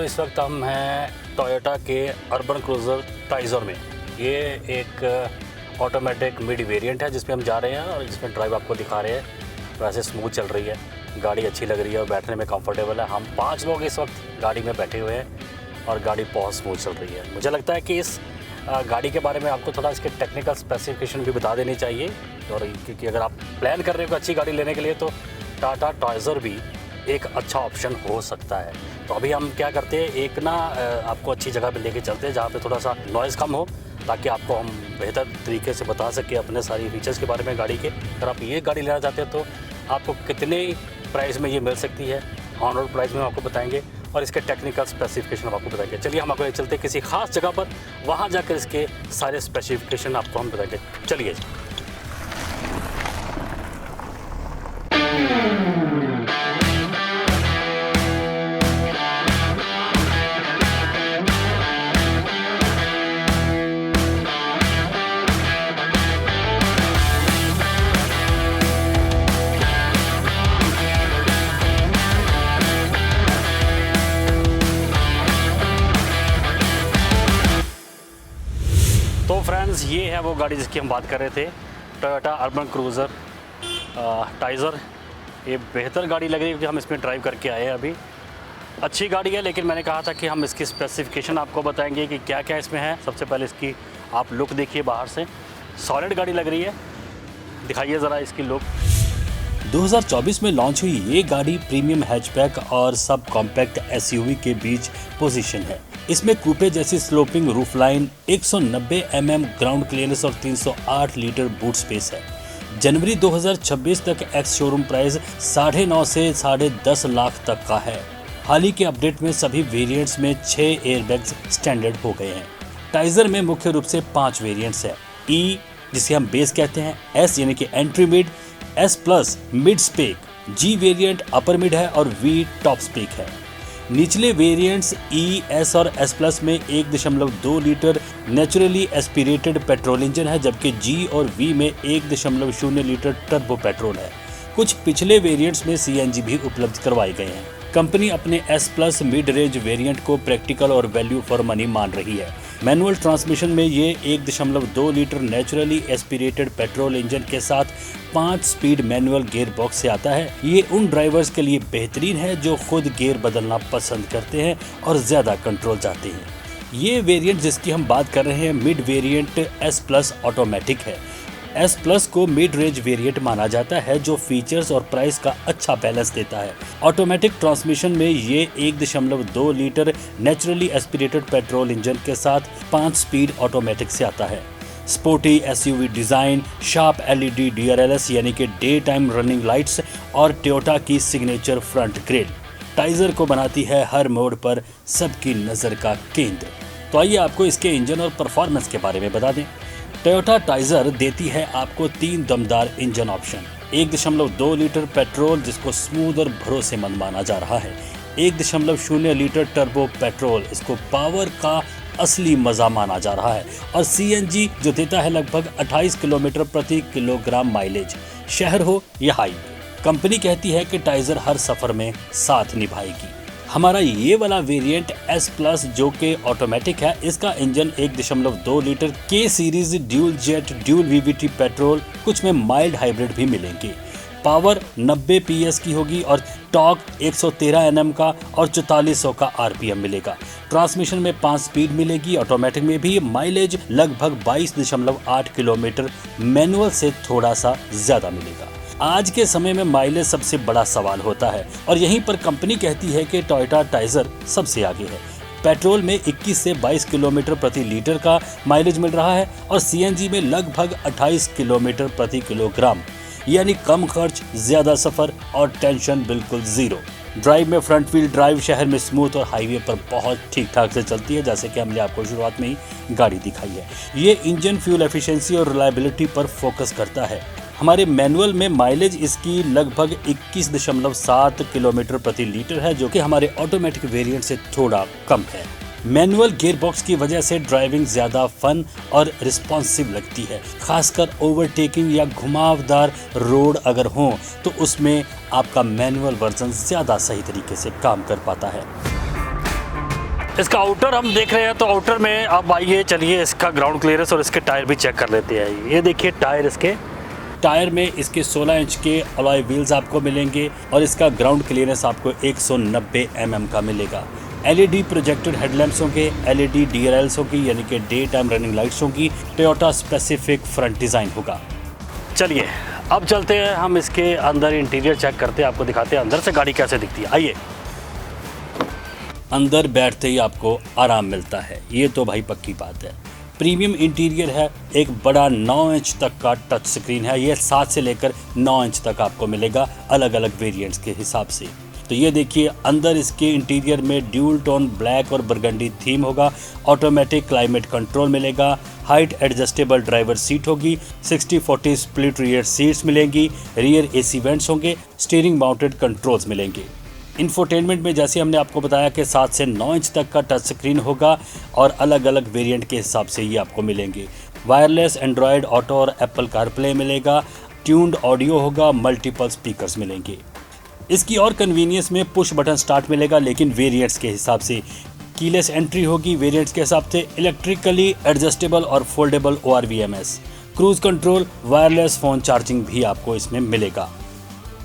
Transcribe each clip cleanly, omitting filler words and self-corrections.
इस वक्त हम हैं टोयोटा के अर्बन क्रूज़र टाइज़र में। ये एक ऑटोमेटिक मिड वेरिएंट है जिसमें हम जा रहे हैं और जिसमें ड्राइव आपको दिखा रहे हैं। वैसे स्मूथ चल रही है, गाड़ी अच्छी लग रही है और बैठने में कंफर्टेबल है। हम 5 लोग इस वक्त गाड़ी में बैठे हुए हैं और गाड़ी बहुत स्मूथ चल रही है। मुझे लगता है कि इस गाड़ी के बारे में आपको थोड़ा इसके टेक्निकल स्पेसिफिकेशन भी बता देनी चाहिए, और क्योंकि अगर आप प्लान कर रहे हो अच्छी गाड़ी लेने के लिए तो टाटा टाइज़र भी एक अच्छा ऑप्शन हो सकता है। तो अभी हम क्या करते हैं, एक ना आपको अच्छी जगह पे लेके चलते हैं जहाँ पे थोड़ा सा नॉइज़ कम हो, ताकि आपको हम बेहतर तरीके से बता सकें अपने सारी फीचर्स के बारे में गाड़ी के। अगर आप ये गाड़ी लेना चाहते हैं तो आपको कितने प्राइस में ये मिल सकती है, ऑन रोड प्राइस में आपको बताएंगे और इसके टेक्निकल स्पेसिफिकेशन आपको बताएंगे। चलिए हम आपको ले चलते हैं किसी खास जगह पर, वहाँ जाकर इसके सारे स्पेसिफिकेशन आपको हम बताएंगे। चलिए। तो फ्रेंड्स, ये है वो गाड़ी जिसकी हम बात कर रहे थे, टोयोटा अर्बन क्रूज़र टाइज़र। ये बेहतर गाड़ी लग रही है कि हम इसमें ड्राइव करके आए हैं अभी। अच्छी गाड़ी है, लेकिन मैंने कहा था कि हम इसकी स्पेसिफिकेशन आपको बताएंगे कि क्या क्या इसमें है। सबसे पहले इसकी आप लुक देखिए, बाहर से सॉलिड गाड़ी लग रही है। दिखाइए ज़रा इसकी लुक। 2024 में लॉन्च हुई ये गाड़ी प्रीमियम हैचबैक और सब कॉम्पैक्ट एसयूवी के बीच पोजीशन है। इसमें कूपे जैसी sloping roof line, 190 mm ground clearance और 308 लीटर बूट स्पेस है। जनवरी 2026 तक एक्स शोरूम प्राइस 9.5 से 10.5 लाख तक का है। हाल ही के अपडेट में सभी वेरिएंट्स में 6 एयरबैग्स स्टैंडर्ड हो गए हैं। टाइज़र में मुख्य रूप से 5 वेरिएंट्स है। ई, जिसे हम बेस कहते हैं, एस यानी कि entry mid, S plus mid spec, G variant upper mid है और वी टॉप स्पेक है। निचले वेरिएंट्स ई, एस और एस प्लस में 1.2 litre naturally aspirated petrol engine है, जबकि जी और वी में 1.0 लीटर टर्बो पेट्रोल है। कुछ पिछले वेरिएंट्स में सीएनजी भी उपलब्ध करवाए गए हैं। कंपनी अपने S plus mid range variant को प्रैक्टिकल और वैल्यू फॉर मनी मान रही है। मैनुअल ट्रांसमिशन में ये 1.2 litre naturally aspirated petrol engine के साथ 5 स्पीड मैनुअल गियर बॉक्स से आता है। ये उन ड्राइवर्स के लिए बेहतरीन है जो खुद गियर बदलना पसंद करते हैं और ज़्यादा कंट्रोल चाहते हैं। ये वेरिएंट जिसकी हम बात कर रहे हैं, mid variant S plus automatic है। एस प्लस को मिड रेंज वेरिएंट माना जाता है जो फीचर्स और प्राइस का अच्छा बैलेंस देता है। ऑटोमेटिक ट्रांसमिशन में ये 1.2 litre naturally aspirated petrol engine के साथ 5 स्पीड ऑटोमेटिक से आता है। Sporty SUV design, sharp LED DRLs यानी कि डे टाइम रनिंग लाइट्स और टोयोटा की सिग्नेचर फ्रंट ग्रिल टाइज़र को बनाती है हर मोड़ पर सबकी नज़र का केंद्र। तो आइए आपको इसके इंजन और परफॉर्मेंस के बारे में बता दें। टोयोटा टाइज़र देती है आपको 3 दमदार इंजन ऑप्शन। 1.2 लीटर पेट्रोल जिसको स्मूथ और भरोसेमंद माना जा रहा है। 1.0 लीटर टर्बो पेट्रोल, इसको पावर का असली मज़ा माना जा रहा है। और सीएनजी जो देता है लगभग 28 किलोमीटर प्रति किलोग्राम माइलेज, शहर हो या हाईवे। कंपनी कहती है कि टाइज़र हर सफ़र में साथ निभाएगी। हमारा ये वाला वेरिएंट एस प्लस जो कि ऑटोमेटिक है, इसका इंजन 1.2 लीटर के series dual jet dual VVT petrol, कुछ में माइल्ड हाइब्रिड भी मिलेंगे। पावर 90 PS की होगी और टॉर्क 113 Nm का और 4400 का RPM मिलेगा। ट्रांसमिशन में 5 स्पीड मिलेगी। ऑटोमेटिक में भी माइलेज लगभग 22.8 किलोमीटर मैनुअल से थोड़ा सा ज़्यादा मिलेगा। आज के समय में माइलेज सबसे बड़ा सवाल होता है और यहीं पर कंपनी कहती है कि टोयोटा टाइज़र सबसे आगे है। पेट्रोल में 21 से 22 किलोमीटर प्रति लीटर का माइलेज मिल रहा है और सीएनजी में लगभग 28 किलोमीटर प्रति किलोग्राम, यानी कम खर्च, ज़्यादा सफ़र और टेंशन बिल्कुल ज़ीरो। ड्राइव में फ्रंट व्हील ड्राइव शहर में स्मूथ और हाईवे पर बहुत ठीक ठाक से चलती है, जैसे कि हमने आपको शुरुआत में ही गाड़ी दिखाई है। ये इंजन फ्यूल एफिशिएंसी और रिलायबिलिटी पर फोकस करता है। हमारे मैनुअल में माइलेज इसकी लगभग 21.7 किलोमीटर प्रति लीटर है, जो कि हमारे ऑटोमेटिक वेरिएंट से थोड़ा कम है। मैनुअल गियरबॉक्स की वजह से ड्राइविंग ज़्यादा फन और रिस्पॉन्सिव लगती है, खासकर ओवरटेकिंग या घुमावदार रोड अगर हो तो उसमें आपका मैनुअल वर्जन ज़्यादा सही तरीके से काम कर पाता है। इसका आउटर हम देख रहे हैं, तो आउटर में अब आइए चलिए इसका ग्राउंड क्लियरेंस और इसके टायर भी चेक कर लेते हैं। ये देखिए टायर इसके, टायर में इसके 16 इंच के अलॉय व्हील्स आपको मिलेंगे और इसका ग्राउंड क्लियरेंस आपको 190 mm का मिलेगा। LED प्रोजेक्टेड हेडलैम्प्स होंगे, LED DRLs होगी यानी कि डे टाइम रनिंग लाइट्स होंगी, टोयोटा स्पेसिफिक फ्रंट डिज़ाइन होगा। चलिए अब चलते हैं हम इसके अंदर इंटीरियर चेक करते हैं, आपको दिखाते हैं अंदर से गाड़ी कैसे दिखती है। आइए। अंदर बैठते ही आपको आराम मिलता है, ये तो भाई पक्की बात है। प्रीमियम इंटीरियर है, एक बड़ा 9 इंच तक का टच स्क्रीन है, ये 7 से लेकर 9 इंच तक आपको मिलेगा अलग अलग वेरिएंट्स के हिसाब से। तो ये देखिए अंदर इसके इंटीरियर में ड्यूल टोन ब्लैक और बरगंडी थीम होगा, ऑटोमेटिक क्लाइमेट कंट्रोल मिलेगा, हाइट एडजस्टेबल ड्राइवर सीट होगी, 60-40 स्प्लिट रियर सीट्स मिलेंगी, रियर AC वेंट्स होंगे, स्टीयरिंग माउंटेड कंट्रोल्स मिलेंगे। इंफोटेनमेंट में जैसे हमने आपको बताया कि 7 से 9 इंच तक का टच स्क्रीन होगा और अलग अलग वेरिएंट के हिसाब से ये आपको मिलेंगे। वायरलेस एंड्रॉयड ऑटो और एप्पल कारप्ले मिलेगा, ट्यून्ड ऑडियो होगा, मल्टीपल स्पीकर्स मिलेंगे। इसकी और कन्वीनियंस में पुश बटन स्टार्ट मिलेगा, लेकिन वेरिएंट्स के हिसाब से। कीलेस एंट्री होगी वेरिएंट्स के हिसाब से, इलेक्ट्रिकली एडजस्टेबल और foldable ORVMS, cruise control, wireless phone charging भी आपको इसमें मिलेगा।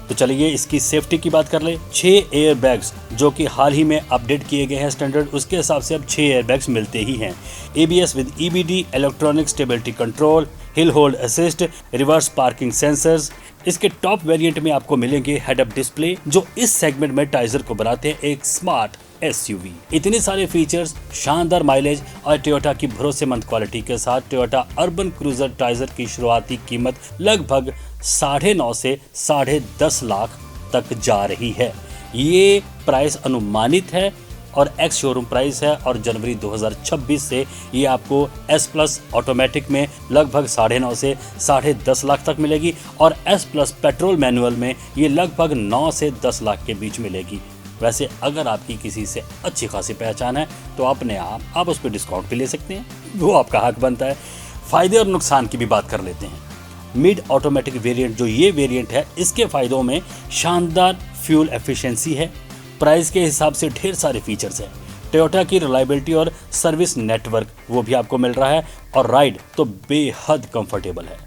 तो चलिए इसकी सेफ्टी की बात कर ले। 6 एयर बैग्स जो कि हाल ही में अपडेट किए गए हैं स्टैंडर्ड, उसके हिसाब से अब 6 एयर बैग्स मिलते ही हैं। ABS with EBD, electronic stability control, hill hold assist, reverse parking sensors. इसके टॉप वेरिएंट में आपको मिलेंगे हेड अप डिस्प्ले, जो इस सेगमेंट में टाइजर को बनाते हैं एक स्मार्ट SUV। इतने सारे फीचर्स, शानदार माइलेज और टोयोटा की भरोसेमंद क्वालिटी के साथ टोयोटा अर्बन क्रूजर टाइजर की शुरुआती कीमत लगभग 9.5 से 10.5 लाख तक जा रही है। ये प्राइस अनुमानित है और एक्स शोरूम प्राइस है, और जनवरी 2026 से ये आपको S+ ऑटोमेटिक में लगभग 9.5 से 10.5 लाख तक मिलेगी, और S+ पेट्रोल मैनुअल में ये लगभग 9 से 10 लाख के बीच मिलेगी। वैसे अगर आपकी किसी से अच्छी खासी पहचान है तो अपने आप उस पर डिस्काउंट भी ले सकते हैं, वो आपका हक बनता है। फ़ायदे और नुकसान की भी बात कर लेते हैं। मिड ऑटोमेटिक वेरिएंट जो ये वेरिएंट है, इसके फ़ायदों में शानदार फ्यूल एफिशिएंसी है, प्राइस के हिसाब से ढेर सारे फीचर्स हैं, टोयोटा की रिलायबिलिटी और सर्विस नेटवर्क वो भी आपको मिल रहा है, और राइड तो बेहद कंफर्टेबल है।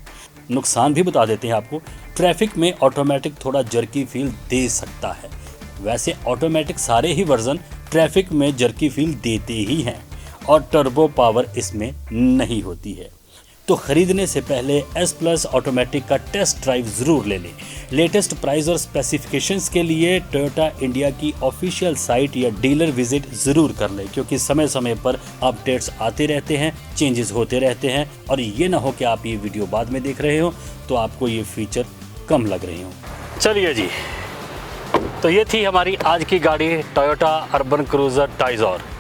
नुकसान भी बता देते हैं आपको। ट्रैफिक में ऑटोमेटिक थोड़ा जर्की फील दे सकता है। वैसे ऑटोमेटिक सारे ही वर्जन ट्रैफिक में जर्की फील देते ही हैं, और टर्बो पावर इसमें नहीं होती है। तो ख़रीदने से पहले S+ ऑटोमेटिक का टेस्ट ड्राइव ज़रूर ले लें। लेटेस्ट प्राइस और स्पेसिफिकेशंस के लिए टोयोटा इंडिया की ऑफिशियल साइट या डीलर विजिट ज़रूर कर लें, क्योंकि समय समय पर अपडेट्स आते रहते हैं, चेंजेस होते रहते हैं, और ये ना हो कि आप ये वीडियो बाद में देख रहे हो तो आपको ये फीचर कम लग रहे हो। चलिए जी, तो ये थी हमारी आज की गाड़ी टोयोटा अर्बन क्रूज़र टाइजर।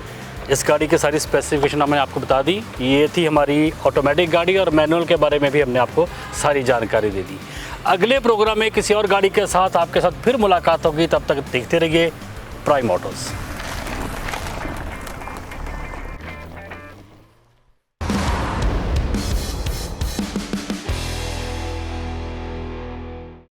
इस गाड़ी की सारी स्पेसिफिकेशन हमने आपको बता दी। ये थी हमारी ऑटोमेटिक गाड़ी, और मैनुअल के बारे में भी हमने आपको सारी जानकारी दे दी। अगले प्रोग्राम में किसी और गाड़ी के साथ आपके साथ फिर मुलाकात होगी, तब तक देखते रहिए प्राइम मोटर्स।